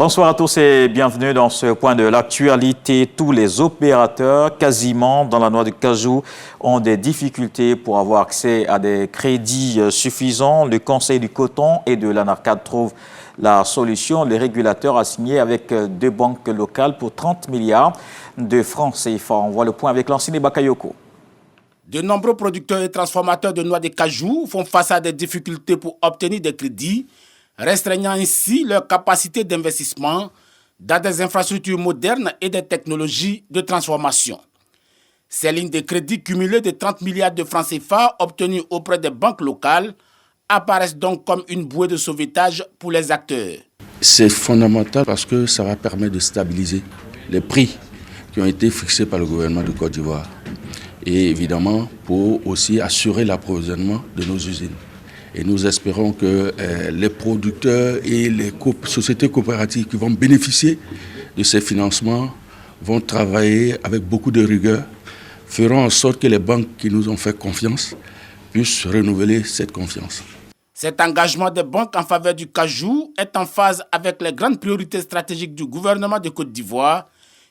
Bonsoir à tous et bienvenue dans ce point de l'actualité. Tous les opérateurs, quasiment dans la noix de cajou, ont des difficultés pour avoir accès à des crédits suffisants. Le Conseil du coton et de l'ANARCAD trouve la solution. Le régulateur a signé avec deux banques locales pour 30 milliards de francs CFA. On voit le point avec Lancine Bakayoko. De nombreux producteurs et transformateurs de noix de cajou font face à des difficultés pour obtenir des crédits, restreignant ainsi leur capacité d'investissement dans des infrastructures modernes et des technologies de transformation. Ces lignes de crédit cumulées de 30 milliards de francs CFA obtenues auprès des banques locales apparaissent donc comme une bouée de sauvetage pour les acteurs. C'est fondamental parce que ça va permettre de stabiliser les prix qui ont été fixés par le gouvernement de Côte d'Ivoire et évidemment pour aussi assurer l'approvisionnement de nos usines. Et nous espérons que les producteurs et les sociétés coopératives qui vont bénéficier de ces financements vont travailler avec beaucoup de rigueur, feront en sorte que les banques qui nous ont fait confiance puissent renouveler cette confiance. Cet engagement des banques en faveur du cajou est en phase avec les grandes priorités stratégiques du gouvernement de Côte d'Ivoire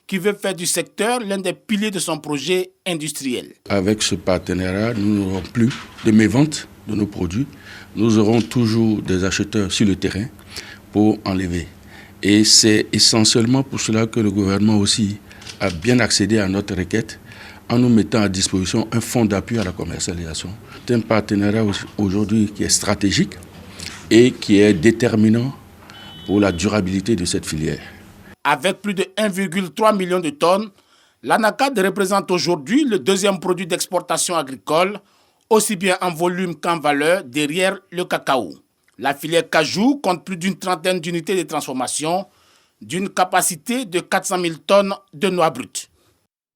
qui veut faire du secteur l'un des piliers de son projet industriel. Avec ce partenariat, nous n'aurons plus de méventes de nos produits. Nous aurons toujours des acheteurs sur le terrain pour enlever. Et c'est essentiellement pour cela que le gouvernement aussi a bien accédé à notre requête en nous mettant à disposition un fonds d'appui à la commercialisation. C'est un partenariat aujourd'hui qui est stratégique et qui est déterminant pour la durabilité de cette filière. Avec plus de 1,3 million de tonnes, l'ANACAD représente aujourd'hui le deuxième produit d'exportation agricole, aussi bien en volume qu'en valeur, derrière le cacao. La filière cajou compte plus d'une trentaine d'unités de transformation, d'une capacité de 400 000 tonnes de noix brutes.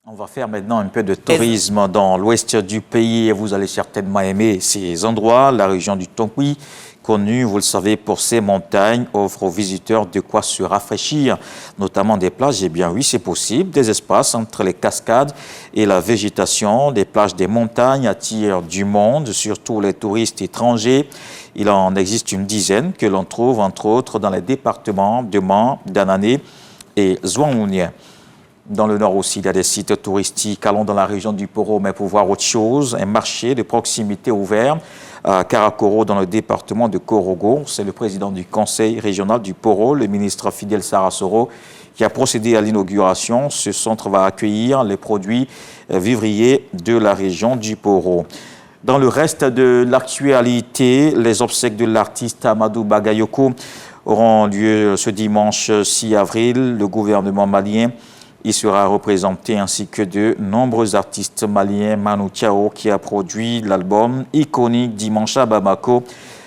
On va faire maintenant un peu de tourisme dans l'ouest du pays et vous allez certainement aimer ces endroits. La région du Tonkoui, connue, vous le savez, pour ses montagnes, offre aux visiteurs de quoi se rafraîchir, notamment des plages. Eh bien oui, c'est possible. Des espaces entre les cascades et la végétation. Des plages des montagnes attirent du monde, surtout les touristes étrangers. Il en existe une dizaine que l'on trouve entre autres dans les départements de Man, d'Anané et Zouangounien. Dans le nord aussi, il y a des sites touristiques. Allons dans la région du Poro, mais pour voir autre chose. Un marché de proximité ouvert à Karakoro, dans le département de Korogo. C'est le président du conseil régional du Poro, le ministre Fidel Sarasoro, qui a procédé à l'inauguration. Ce centre va accueillir les produits vivriers de la région du Poro. Dans le reste de l'actualité, les obsèques de l'artiste Amadou Bagayoko auront lieu ce dimanche 6 avril. Le gouvernement malien y sera représenté ainsi que de nombreux artistes maliens. Manu Chao, qui a produit l'album iconique Dimanche à Bamako,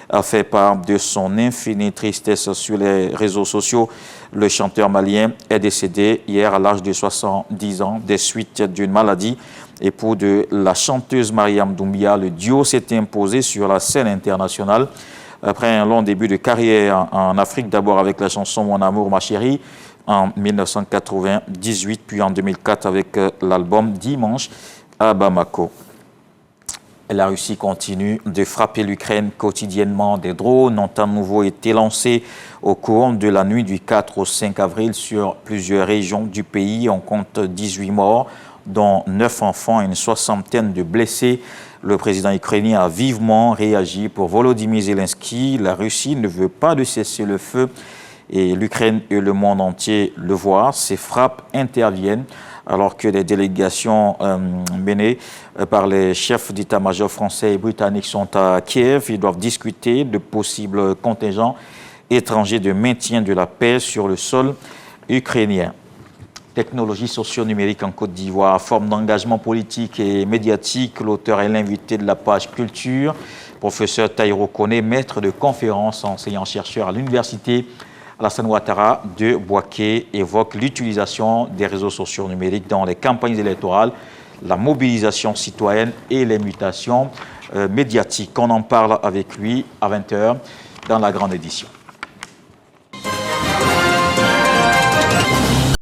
a fait part de son infinie tristesse sur les réseaux sociaux. Le chanteur malien est décédé hier à l'âge de 70 ans des suites d'une maladie. Époux de la chanteuse Mariam Doumbia, le duo s'est imposé sur la scène internationale après un long début de carrière en Afrique, d'abord avec la chanson Mon amour, ma chérie, en 1998, puis en 2004 avec l'album Dimanche à Bamako. La Russie continue de frapper l'Ukraine quotidiennement. Des drones ont à nouveau été lancés au cours de la nuit du 4 au 5 avril sur plusieurs régions du pays. On compte 18 morts, dont 9 enfants et une soixantaine de blessés. Le président ukrainien a vivement réagi pour Volodymyr Zelensky. La Russie ne veut pas de cessez-le-feu. Et l'Ukraine et le monde entier le voient. Ces frappes interviennent alors que les délégations menées par les chefs d'état-major français et britanniques sont à Kiev. Ils doivent discuter de possibles contingents étrangers de maintien de la paix sur le sol ukrainien. Technologie socio-numérique en Côte d'Ivoire, forme d'engagement politique et médiatique. L'auteur est l'invité de la page culture. Professeur Taïro Kone, maître de conférences, enseignant-chercheur à l'université Alassane Ouattara de Bouaké, évoque l'utilisation des réseaux sociaux numériques dans les campagnes électorales, la mobilisation citoyenne et les mutations médiatiques. On en parle avec lui à 20 h dans la grande édition.